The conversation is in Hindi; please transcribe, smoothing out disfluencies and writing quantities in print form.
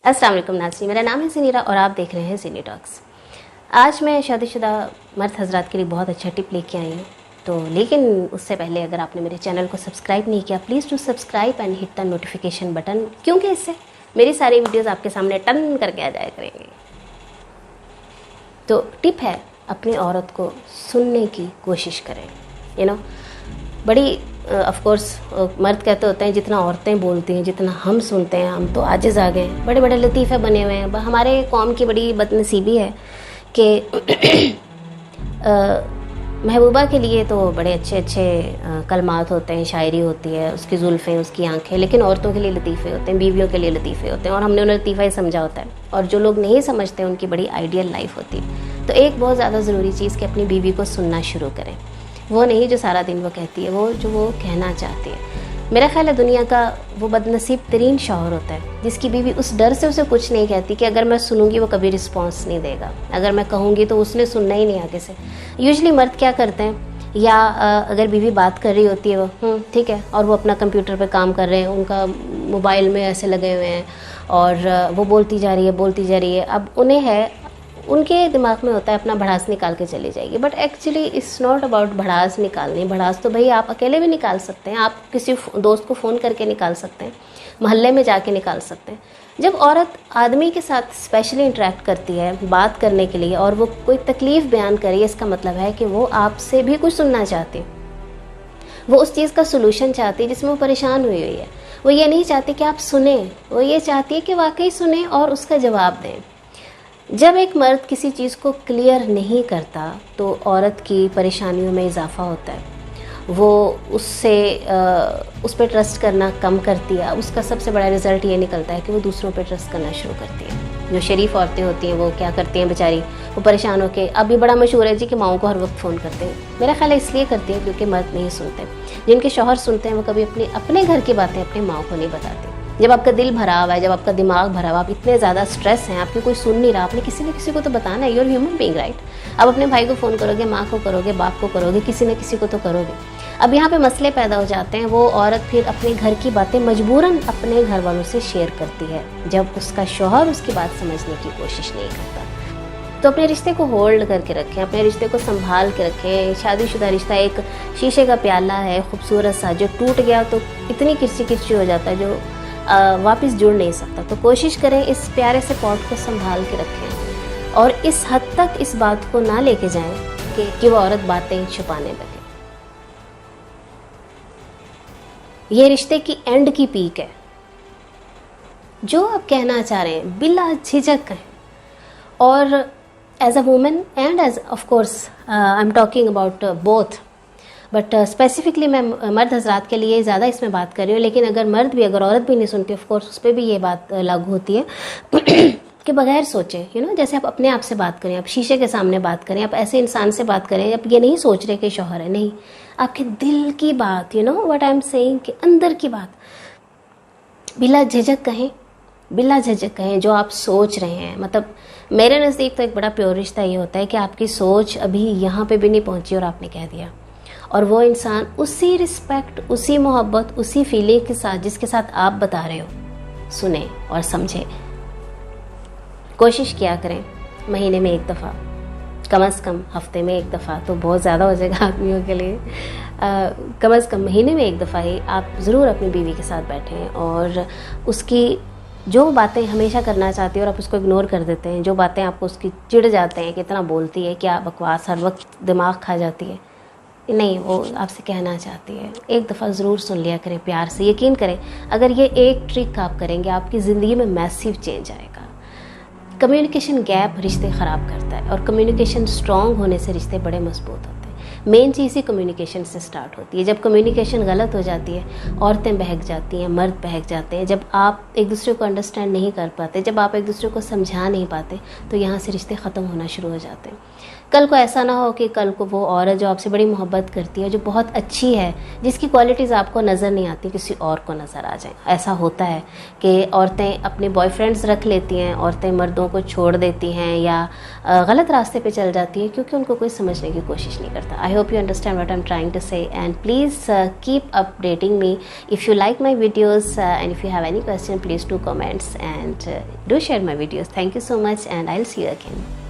अस्सलाम वालेकुम नाज़रीन, मेरा नाम है ज़नीरा और आप देख रहे हैं ज़नी टॉक्स। आज मैं शादीशुदा मर्द हज़रात के लिए बहुत अच्छा टिप लेके आई हूँ। तो लेकिन उससे पहले अगर आपने मेरे चैनल को सब्सक्राइब नहीं किया, please do subscribe and hit the notification button, क्योंकि इससे मेरी सारी वीडियोज़ आपके सामने टन करके आ जाया करेंगे। तो टिप है, अपनी औरत को सुनने की कोशिश करें। बड़ी ऑफकोर्स मर्द कहते होते हैं जितना औरतें बोलती हैं जितना हम सुनते हैं, हम तो आजिज़ आ गए, बड़े बड़े लतीफ़े बने हुए हैं। हमारे कौम की बड़ी बदनसीबी है कि महबूबा के लिए तो बड़े अच्छे अच्छे कलमात होते हैं, शायरी होती है, उसकी जुल्फ़ें, उसकी आंखें, लेकिन औरतों के लिए लतीफ़े होते हैं, बीवियों के लिए लतीफ़े होते हैं, और हमने उन्हें लतीफ़ा ही समझा होता है। और जो लोग नहीं समझते उनकी बड़ी आइडियल लाइफ होती है। तो एक बहुत ज़्यादा ज़रूरी चीज़ कि अपनी बीवी को सुनना शुरू करें। वो नहीं जो सारा दिन वो कहती है, वो जो वो कहना चाहती है। मेरा ख्याल है दुनिया का वो बदनसीब तरीन शौहर होता है जिसकी बीवी उस डर से उसे कुछ नहीं कहती कि अगर मैं सुनूंगी वो कभी रिस्पॉन्स नहीं देगा, अगर मैं कहूँगी तो उसने सुनना ही नहीं आगे से। यूजुअली मर्द क्या करते हैं, या अगर बीवी बात कर रही होती है वो ठीक है, और वो अपना कंप्यूटर पे काम कर रहे हैं, उनका मोबाइल में ऐसे लगे हुए हैं और वो बोलती जा रही है। अब उन्हें है, उनके दिमाग में होता है अपना भड़ास निकाल के चली जाएगी, but actually it's not about भड़ास निकालनी। भड़ास तो भाई आप अकेले भी निकाल सकते हैं, आप किसी दोस्त को फ़ोन करके निकाल सकते हैं, मोहल्ले में जाके निकाल सकते हैं। जब औरत आदमी के साथ स्पेशली इंटरेक्ट करती है बात करने के लिए और वो कोई तकलीफ़ बयान करे, इसका मतलब है कि वो आपसे भी कुछ सुनना चाहती है, वो उस चीज़ का सोल्यूशन चाहती है जिसमें वो परेशान हुई है। वो ये नहीं चाहती कि आप सुने, वो ये चाहती है कि वाकई सुने और उसका जवाब दें। जब एक मर्द किसी चीज़ को क्लियर नहीं करता तो औरत की परेशानियों में इजाफा होता है, वो उससे उस पर ट्रस्ट करना कम करती है। उसका सबसे बड़ा रिज़ल्ट ये निकलता है कि वो दूसरों पे ट्रस्ट करना शुरू करती है। जो शरीफ औरतें होती हैं वो क्या करती हैं बेचारी, वो परेशान होकर, अभी बड़ा मशहूर है जी कि माओं को हर वक्त फ़ोन करते हैं। मेरा ख्याल है इसलिए करती हैं क्योंकि मर्द नहीं सुनते। जिनके शौहर सुनते हैं वो कभी अपने घर की बातें अपनी माओं को नहीं बताते। जब आपका दिल भरा हुआ है, जब आपका दिमाग भरा हुआ, आप इतने ज़्यादा स्ट्रेस हैं, आपकी कोई सुन नहीं रहा, आपने किसी न किसी को तो बताना है। Your human being, right? अब अपने भाई को फ़ोन करोगे, माँ को करोगे, बाप को करोगे, किसी न किसी को तो करोगे। अब यहाँ पे मसले पैदा हो जाते हैं। वो औरत फिर अपने घर की बातें मजबूरन अपने घर वालों से शेयर करती है जब उसका शौहर उसकी बात समझने की कोशिश नहीं करता। तो अपने रिश्ते को होल्ड करके रखें, अपने रिश्ते को संभाल के रखें। शादीशुदा रिश्ता एक शीशे का प्याला है, खूबसूरत सा, जो टूट गया तो इतनी किरची किरची हो जाता है जो वापस जुड़ नहीं सकता। तो कोशिश करें इस प्यारे से पॉट को संभाल के रखें और इस हद तक इस बात को ना लेके जाएं कि वो औरत बातें छुपाने लगे। ये रिश्ते की एंड की पीक है। जो आप कहना चाह रहे हैं बिला झिझक कहें। और as a women and as of course I am talking about both, but specifically मैं मर्द हजरात के लिए ज़्यादा इसमें बात कर रही हूँ। लेकिन अगर मर्द भी, अगर औरत भी नहीं सुनती, ऑफ कोर्स उस पर भी ये बात लागू होती है कि बगैर सोचे, जैसे आप अपने आप से बात करें, आप शीशे के सामने बात करें, आप ऐसे इंसान से बात करें, आप ये नहीं सोच रहे कि शौहर है, नहीं, आपके दिल की बात, व्हाट आई एम सेइंग, कि अंदर की बात बिला झिझक कहें, बिला झिझक कहें जो आप सोच रहे हैं। मतलब मेरे नज़दीक तो एक बड़ा प्योर रिश्ता ये होता है कि आपकी सोच अभी यहाँ पे भी नहीं पहुँची और आपने कह दिया, और वो इंसान उसी रिस्पेक्ट, उसी मोहब्बत, उसी फीलिंग के साथ जिसके साथ आप बता रहे हो, सुने और समझे। कोशिश किया करें महीने में एक दफ़ा, कम से कम हफ्ते में एक दफ़ा तो बहुत ज़्यादा हो जाएगा आदमियों के लिए। कम से कम महीने में एक दफ़ा ही आप ज़रूर अपनी बीवी के साथ बैठें और उसकी जो बातें हमेशा करना चाहती है और आप उसको इग्नोर कर देते हैं, जो बातें आपको उसकी चिढ़ जाते हैं कि इतना बोलती है, क्या बकवास, हर वक्त दिमाग खा जाती है, नहीं, वो आपसे कहना चाहती है, एक दफ़ा ज़रूर सुन लिया करें प्यार से। यकीन करें, अगर ये एक ट्रिक आप करेंगे आपकी ज़िंदगी में मैसिव चेंज आएगा। कम्युनिकेशन गैप रिश्ते ख़राब करता है और कम्युनिकेशन स्ट्रॉन्ग होने से रिश्ते बड़े मजबूत होते हैं। मेन चीज़ ही कम्युनिकेशन से स्टार्ट होती है। जब कम्युनिकेशन गलत हो जाती है, औरतें बहक जाती हैं, मर्द बहक जाते हैं। जब आप एक दूसरे को अंडरस्टैंड नहीं कर पाते, जब आप एक दूसरे को समझा नहीं पाते, तो यहाँ से रिश्ते ख़त्म होना शुरू हो जाते हैं। कल को ऐसा ना हो कि कल को वो औरत जो आपसे बड़ी मोहब्बत करती है, जो बहुत अच्छी है, जिसकी क्वालिटीज़ आपको नज़र नहीं आती, किसी और को नज़र आ जाए। ऐसा होता है कि औरतें अपने बॉयफ्रेंड्स रख लेती हैं, औरतें मर्दों को छोड़ देती हैं या गलत रास्ते पे चल जाती हैं क्योंकि उनको कोई समझने की कोशिश नहीं करता। आई I hope you understand what I'm trying to say, and please keep updating me if you like my videos, and if you have any question, please do comments and do share my videos. Thank you so much, and I'll see you again.